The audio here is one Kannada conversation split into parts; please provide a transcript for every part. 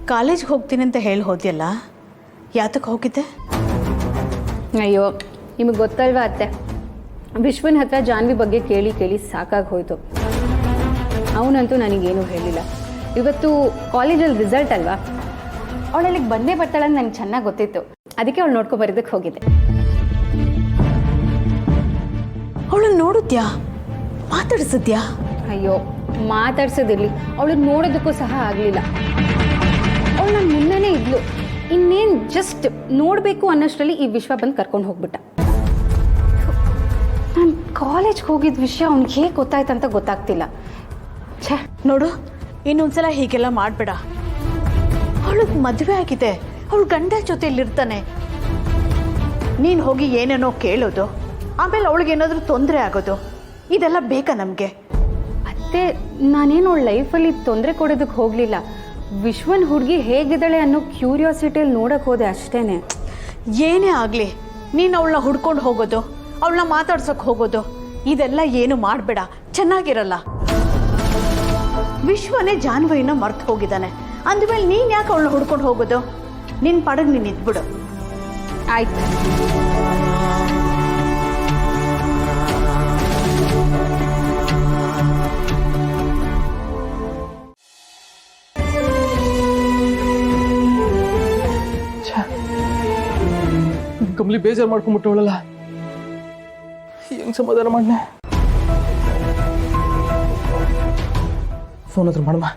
ಕಾಲೇಜ್ಗೆ ಹೋಗ್ತೀನಿ ಅಂತ ಹೇಳಿ ಹೋದ್ಯಲ್ಲ, ಯಾತಕ್ಕೆ ಹೋಗಿದ್ದೆ? ಅಯ್ಯೋ, ನಿಮಗೆ ಗೊತ್ತಲ್ವಾ ಅತ್ತೆ, ವಿಶ್ವನ ಹತ್ರ ಜಾನ್ವಿ ಬಗ್ಗೆ ಕೇಳಿ ಕೇಳಿ ಸಾಕಾಗಿ ಹೋಯ್ತು. ಅವನಂತೂ ನನಗೇನು ಹೇಳಿಲ್ಲ. ಇವತ್ತು ಕಾಲೇಜಲ್ಲಿ ರಿಸಲ್ಟ್ ಅಲ್ವಾ, ಅವಳಲ್ಲಿಗೆ ಬಂದೇ ಬರ್ತಾಳೆ ಅಂತ ನನಗೆ ಚೆನ್ನಾಗಿ ಗೊತ್ತಿತ್ತು. ಅದಕ್ಕೆ ಅವಳು ನೋಡ್ಕೊಬರೋದಕ್ಕೆ ಹೋಗಿದ್ದೆ. ಅವಳನ್ನು ನೋಡಿದ್ಯಾ? ಮಾತಾಡಿಸಿದ್ಯಾ? ಅಯ್ಯೋ, ಮಾತಾಡ್ಸೋದಿರಲಿ, ಅವಳನ್ನ ನೋಡೋದಕ್ಕೂ ಸಹ ಆಗಲಿಲ್ಲ. ಅವಳು ನನ್ನ ಮುನ್ನೇ ಇದ್ಲು. ಇನ್ನೇನು ಜಸ್ಟ್ ನೋಡಬೇಕು ಅನ್ನೋಷ್ಟರಲ್ಲಿ ಈ ವಿಶ್ವ ಬಂದು ಕರ್ಕೊಂಡು ಹೋಗ್ಬಿಟ್ಟ. ನಾನು ಕಾಲೇಜ್ಗೆ ಹೋಗಿದ್ದ ವಿಷಯ ಅವ್ನಿಗೆ ಹೇಗೆ ಗೊತ್ತಾಯ್ತಂತ ಗೊತ್ತಾಗ್ತಿಲ್ಲ. ಛೇ, ನೋಡು, ಇನ್ನೊಂದ್ಸಲ ಹೀಗೆಲ್ಲ ಮಾಡಬೇಡ. ಅವಳಿಗೆ ಮದುವೆ ಆಗಿದೆ, ಅವಳು ಗಂಡ ಜೊತೆಯಲ್ಲಿರ್ತಾನೆ. ನೀನು ಹೋಗಿ ಏನೇನೋ ಕೇಳೋದು, ಆಮೇಲೆ ಅವಳಿಗೇನಾದರೂ ತೊಂದರೆ ಆಗೋದು, ಇದೆಲ್ಲ ಬೇಕಾ ನಮಗೆ? ಅತ್ತೆ, ನಾನೇನು ಅವಳ ಲೈಫಲ್ಲಿ ತೊಂದರೆ ಕೊಡೋದಕ್ಕೆ ಹೋಗಲಿಲ್ಲ. ವಿಶ್ವನ್ ಹುಡುಗಿ ಹೇಗಿದ್ದಾಳೆ ಅನ್ನೋ ಕ್ಯೂರಿಯಾಸಿಟಿಯಲ್ಲಿ ನೋಡೋಕೆ ಹೋದೆ ಅಷ್ಟೇ. ಏನೇ ಆಗಲಿ, ನೀನು ಅವಳನ್ನ ಹುಡ್ಕೊಂಡು ಹೋಗೋದು, ಅವಳನ್ನ ಮಾತಾಡ್ಸೋಕೆ ಹೋಗೋದು, ಇದೆಲ್ಲ ಏನು ಮಾಡಬೇಡ. ಚೆನ್ನಾಗಿರಲ್ಲ. ವಿಶ್ವನೇ ಜಾನ್ವಿನ ಮರ್ತು ಹೋಗಿದ್ದಾನೆ ಅಂದಮೇಲೆ ನೀನು ಯಾಕೆ ಅವಳನ್ನ ಹುಡ್ಕೊಂಡು ಹೋಗೋದು? ನಿನ್ನ ಪಡಗೆ ನೀನು ಇದ್ಬಿಡು. ಆಯ್ತು. ಕಮ್ಲಿ ಬೇಜಾರು ಮಾಡ್ಕೊಂಡ್ಬಿಟ್ಟವಳಲ್ಲ, ಹೆಂಗ್ ಸಮಾಧಾನ ಮಾಡನೆ? ಫೋನ್ ಹತ್ರ ಮಾಡಮ್ಮ.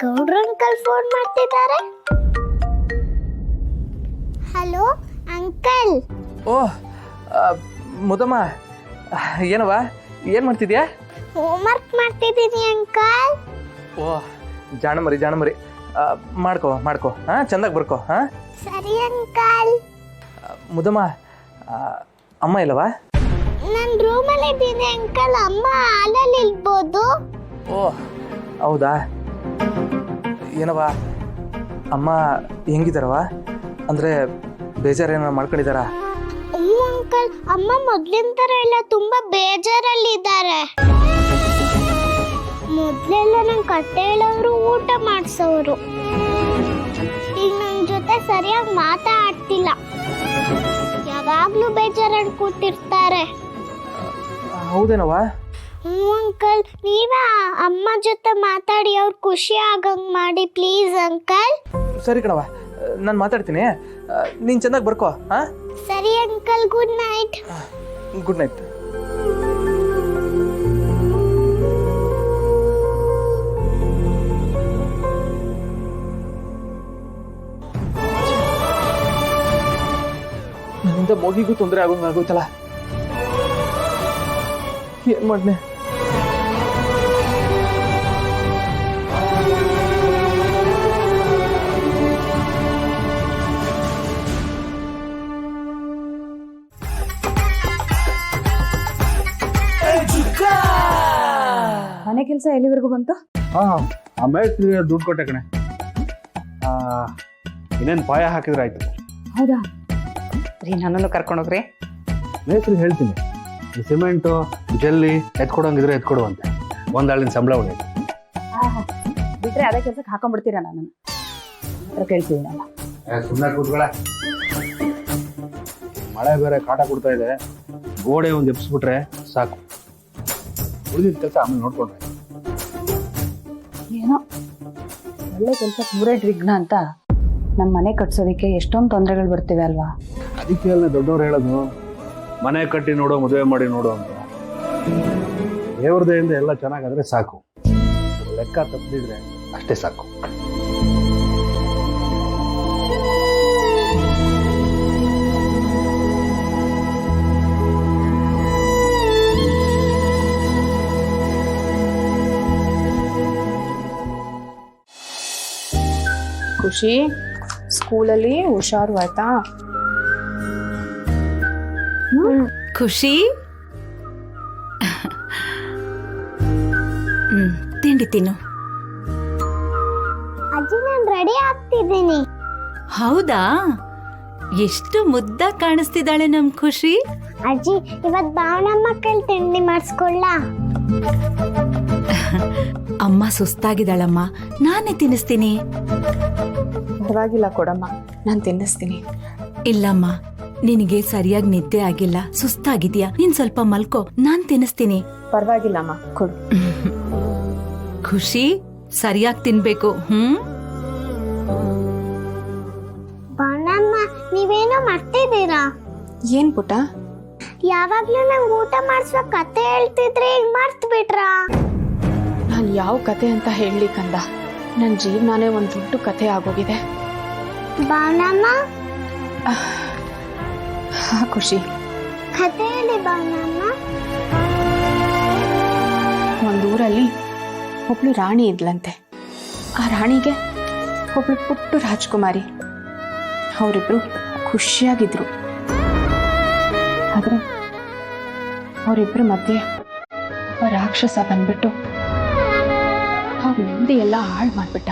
ಗೌಡ್ರ ಅಂಕಲ್ ಫೋನ್ ಮಾಡ್ತಿದ್ದಾರೆ. Hello uncle. ಓ ಮುದಮ್ಮ, ಏನವ, ಏನು ಮಾಡ್ತಿದ್ಯಾ? ಹೋಮ್ವರ್ಕ್ ಮಾಡ್ತಿದ್ದೀನಿ ಅಂಕಲ್. ಓ ಜಾಣಮರಿ ಜಾಣಮರಿ, ಮಾಡ್ಕೋ ಮಾಡ್ಕೋ, ಹಾಂ ಚಂದಾಗಿ ಬರ್ಕೋ. ಹಾಂ ಸರಿ ಅಂಕಲ್. ಮುದಮ್ಮ, ಅಮ್ಮ ಇಲ್ಲವಾ? ನಾನು ರೂಮಲ್ಲಿ ಇದ್ದೀನಿ ಅಂಕಲ್. ಅಮ್ಮ ಹಾಲಲ್ಲಿ ಇರ್ಬೋದು. ಓ ಹೌದಾ? ಏನವ, ಅಮ್ಮ ಹೆಂಗಿದಾರವ? ಅಂದರೆ ಬೇಜಾರೇನ ಮಾಡ್ಕೊಂಡಿದ್ದಾರಾ? ಅಂಕಲ್, ಅಮ್ಮ ಮೊದ್ಲಿನ ಥರ ಎಲ್ಲ ತುಂಬಾ ಬೇಜಾರಲ್ಲಿದ್ದಾರೆ. ಮೊದ್ಲೆಲ್ಲ ನಂಗೆ ಕತೆ ಹೇಳೋರು, ಊಟ ಮಾಡಿಸೋರು. ಈಗ ನನ್ನ ಜೊತೆ ಸರಿಯಾಗಿ ಮಾತಾಡ್ತಿಲ್ಲ. ಯಾವಾಗ್ಲೂ ಬೇಜಾರಲ್ಲಿ ಕೂತಿರ್ತಾರೆ. ಹೌದೇನವ? ಅಂಕಲ್, ನೀವೇ ಅಮ್ಮ ಜೊತೆ ಮಾತಾಡಿ ಅವ್ರು ಖುಷಿ ಆಗಂಗ್ ಮಾಡಿ ಪ್ಲೀಸ್ ಅಂಕಲ್. ಸರಿ ಕಣವ, ನಾನು ಮಾತಾಡ್ತೀನಿ, ನೀನು ಚೆನ್ನಾಗಿ ಬರ್ಕೋ. ಹಾಂ ಸರಿ uncle. Good night. Good night. ನನ್ನಿಂದ ಮಗಿಗೂ ತೊಂದರೆ ಆಗೋಂಗಾಗೋಯ್ತಲ್ಲ, ಏನ್ ಮಾಡ್ನೆ? ಮನೆ ಕೆಲಸ ಎಲ್ಲಿವರೆಗೂ ಬಂತು? ಹಾಂ, ಆ ಮೇಸ್ತ್ರಿಗೆ ದುಡ್ಡು ಕೊಟ್ಟೆ ಕಣೆ. ಇನ್ನೇನು ಪಾಯ ಹಾಕಿದ್ರೆ ಆಯ್ತು. ಹೌದಾ ರೀ, ನನ್ನನ್ನು ಕರ್ಕೊಂಡೋಗ್ರಿ. ಮೇಸ್ತ್ರಿಗೆ ಹೇಳ್ತೀನಿ, ಈ ಸಿಮೆಂಟು ಜಲ್ಲಿ ಎತ್ಕೊಡಂಗಿದ್ರೆ ಎತ್ಕೊಡುವಂತೆ. ಒಂದಾಳಿನ ಸಂಬಳ ಹೊಡೆಯುತ್ತೆ. ಬಿಟ್ರೆ ಅದೇ ಕೆಲಸಕ್ಕೆ ಹಾಕೊಂಡ್ಬಿಡ್ತೀರಾ ನನ್ನನ್ನು? ಕೇಳ್ತಿದ್ದೀನಲ್ಲ. ಸುಮ್ಮನೆ ಕೂತ್ಕೊಳ. ಮಳೆ ಬೇರೆ ಕಾಟ ಕೊಡ್ತಾ ಇದೆ, ಗೋಡೆ ಒಂದು ಎಬ್ಸ್ಬಿಟ್ರೆ ಸಾಕು. ಉಳಿದಿದ್ದ ಕೆಲಸ ಆಮೇಲೆ ನೋಡ್ಕೊಂಡ್ರೆ. ಏನೋ ಒಳ್ಳೆ ಕೆಲಸ ಮೂರೇಟ್ ವಿಘ್ನ ಅಂತ ನಮ್ಮ ಮನೆ ಕಟ್ಸೋದಕ್ಕೆ ಎಷ್ಟೊಂದು ತೊಂದರೆಗಳು ಬರ್ತಿವೆ ಅಲ್ವಾ? ಅದಕ್ಕೆ ಅಲ್ಲ ದೊಡ್ಡವ್ರು ಹೇಳೋದು, ಮನೆ ಕಟ್ಟಿ ನೋಡೋ, ಮದುವೆ ಮಾಡಿ ನೋಡೋ ಅಂತ. ದೇವ್ರದೆಯಿಂದ ಎಲ್ಲ ಚೆನ್ನಾಗಾದ್ರೆ ಸಾಕು, ಲೆಕ್ಕ ತಪ್ಪಿದ್ರೆ ಅಷ್ಟೇ ಸಾಕು. ಖುಷಿ, ಸ್ಕೂಲಲ್ಲಿ ಹುಷಾರು ಆಯ್ತಾ? ಖುಷಿ, ತಿಂಡಿ ತಿನ್ನು. ಅಜ್ಜಿ, ನಾನು ರೆಡಿ ಆಗ್ತಿದ್ದೀನಿ. ಹೌದಾ? ಎಷ್ಟು ಮುದ್ದ ಕಾಣಿಸ್ತಿದ್ದಾಳೆ ನಮ್ ಖುಷಿ. ಅಜ್ಜಿ ಇವತ್ ಭಾವನಮ್ಮ ಕೈಲಿ ತಿಂಡಿ ಮಾಡಿಸ್ಕೊಳ್ಳಾ? ಅಮ್ಮ ಸುಸ್ತಾಗಿದ್ದಾಳಮ್ಮ, ನಾನೇ ತಿನ್ನಿಸ್ತೀನಿ. ಪರವಾಗಿಲ್ಲ ಕೊಡಮ್ಮ, ನಾನು ತಿನ್ನಿಸ್ತೀನಿ. ಇಲ್ಲಮ್ಮ, ನಿನಗೆ ಸರಿಯಾಗಿ ನಿದ್ದೆ ಆಗಿಲ್ಲ, ಸುಸ್ತಾಗಿದ್ಯಾ, ನೀನ್ ಸ್ವಲ್ಪ ಮಲ್ಕೋ, ನಾನ್ ತಿನ್ನಿಸ್ತೀನಿ. ಪರವಾಗಿಲ್ಲಮ್ಮ, ಕೊಡು. ಖುಷಿ ಸರಿಯಾಗಿ ತಿನ್ಬೇಕು. ಭಾವನಮ್ಮ ನೀವೇನೋ ಮಾಡ್ತಿದ್ದೀರಾ? ಏನ್ ಪುಟ? ಯಾವಾಗ್ಲೂ ನಂಗೆ ಊಟ ಮಾಡಿಸುವ ಕತೆ ಹೇಳ್ತಿದ್ರೆ ಈಗ ಮರ್ತು ಬಿಟ್ರಾ? ನಾನು ಯಾವ ಕತೆ ಅಂತ ಹೇಳಲಿಕ್ಕಂದ, ನನ್ನ ಜೀವನನೇ ಒಂದು ದೊಡ್ಡ ಕತೆ ಆಗೋಗಿದೆ. ಭಾವನಮ್ಮ ಹಾ ಖುಷಿ, ಕತೆ ಹೇಳಿ ಭಾವನಮ್ಮ. ಒಂದೂರಲ್ಲಿ ಒಬ್ಳು ರಾಣಿ ಇದ್ಲಂತೆ. ಆ ರಾಣಿಗೆ ಒಬ್ಳು ಪುಟ್ಟು ರಾಜ್ಕುಮಾರಿ. ಅವರಿಬ್ರು ಖುಷಿಯಾಗಿದ್ರು. ಆದ್ರೆ ಅವರಿಬ್ರ ಮಧ್ಯೆ ರಾಕ್ಷಸ ಬಂದ್ಬಿಟ್ಟು ಅವ್ರ ನೆಮ್ಮದಿ ಎಲ್ಲ ಹಾಳು ಮಾಡ್ಬಿಟ್ಟ.